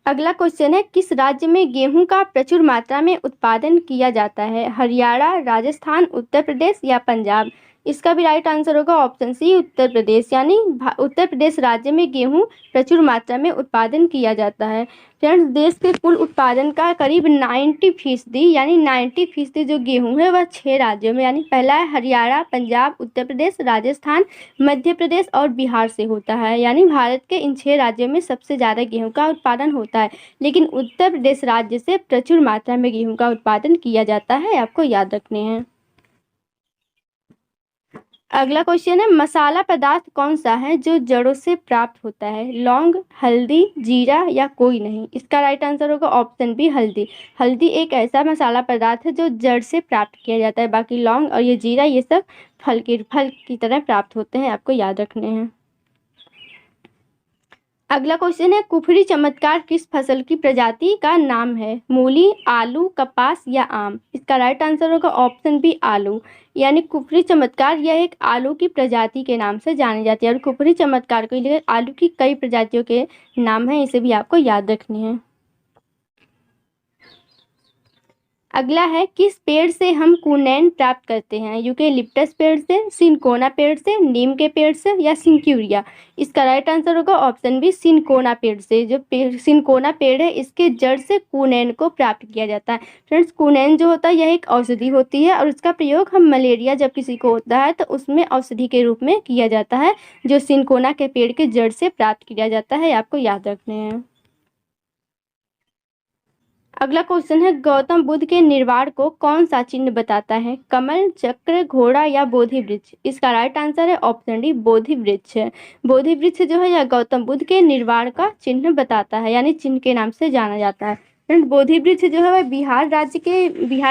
अगला क्वेश्चन है, किस राज्य में गेहूं का प्रचुर मात्रा में उत्पादन किया जाता है? हरियाणा, राजस्थान, उत्तर प्रदेश या पंजाब? इसका भी राइट आंसर होगा ऑप्शन सी उत्तर प्रदेश, यानी उत्तर प्रदेश राज्य में गेहूं प्रचुर मात्रा में उत्पादन किया जाता है। फ्रेंड्स, देश के कुल उत्पादन का करीब 90% यानी 90% जो गेहूं है वह 6 राज्यों में, यानी पहला है हरियाणा, पंजाब, उत्तर प्रदेश, राजस्थान, मध्य प्रदेश और बिहार से होता है। यानी भारत के इन 6 राज्यों में सबसे ज़्यादा गेहूं का उत्पादन होता है, लेकिन उत्तर प्रदेश राज्य से प्रचुर मात्रा में गेहूं का उत्पादन किया जाता है, आपको याद रखने हैं। अगला क्वेश्चन है, मसाला पदार्थ कौन सा है जो जड़ों से प्राप्त होता है? लौंग, हल्दी, जीरा या कोई नहीं? इसका राइट आंसर होगा ऑप्शन बी हल्दी। हल्दी एक ऐसा मसाला पदार्थ है जो जड़ से प्राप्त किया जाता है, बाकी लौंग और ये जीरा ये सब फल की तरह प्राप्त होते हैं, आपको याद रखने हैं। अगला क्वेश्चन है, कुफरी चमत्कार किस फसल की प्रजाति का नाम है? मूली, आलू, कपास या आम? इसका राइट आंसर होगा ऑप्शन बी आलू, यानी कुफरी चमत्कार यह एक आलू की प्रजाति के नाम से जानी जाती है, और कुफरी चमत्कार को लेकर आलू की कई प्रजातियों के नाम हैं, इसे भी आपको याद रखनी है। अगला है, किस पेड़ से हम कुनैन प्राप्त करते हैं? यूकेलिप्टस पेड़ से, सिनकोना पेड़ से, नीम के पेड़ से या सिंक्यूरिया? इसका राइट आंसर होगा ऑप्शन बी सिनकोना पेड़ से। जो सिनकोना पेड़ है इसके जड़ से कुनैन को प्राप्त किया जाता है। फ्रेंड्स, कुनैन जो होता है यह एक औषधि होती है, और उसका प्रयोग हम मलेरिया जब किसी को होता है तो उसमें औषधि के रूप में किया जाता है, जो सिनकोना के पेड़ के जड़ से प्राप्त किया जाता है, आपको याद रखने हैं। अगला क्वेश्चन है, गौतम बुद्ध के निर्वाण को कौन सा चिन्ह बताता है? कमल, चक्र, घोड़ा या बोधि वृक्ष? इसका राइट आंसर है ऑप्शन डी बोधि वृक्ष। बोधि वृक्ष जो है यह गौतम बुद्ध के निर्वाण का चिन्ह बताता है, यानी चिन्ह के नाम से जाना जाता है। फ्रेंड्स, बोधि वृक्ष जो है वह बिहार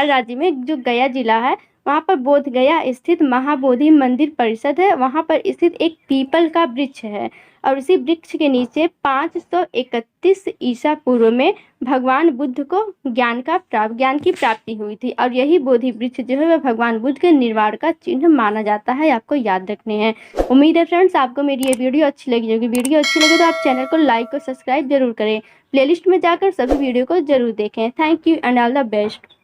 राज्य में जो गया जिला है वहाँ पर बोध गया स्थित महाबोधि मंदिर परिषद है, वहाँ पर स्थित एक पीपल का वृक्ष है, और उसी वृक्ष के नीचे 531 ईसा पूर्व में भगवान बुद्ध को ज्ञान की प्राप्ति हुई थी, और यही बोधि वृक्ष जो है वह भगवान बुद्ध के निर्वाण का चिन्ह माना जाता है, आपको याद रखने हैं। उम्मीद है फ्रेंड्स आपको मेरी ये वीडियो अच्छी लगी होगी। वीडियो अच्छी लगे तो आप चैनल को लाइक और सब्सक्राइब जरूर करें। प्लेलिस्ट में जाकर सभी वीडियो को जरूर देखें। Thank you and all the best.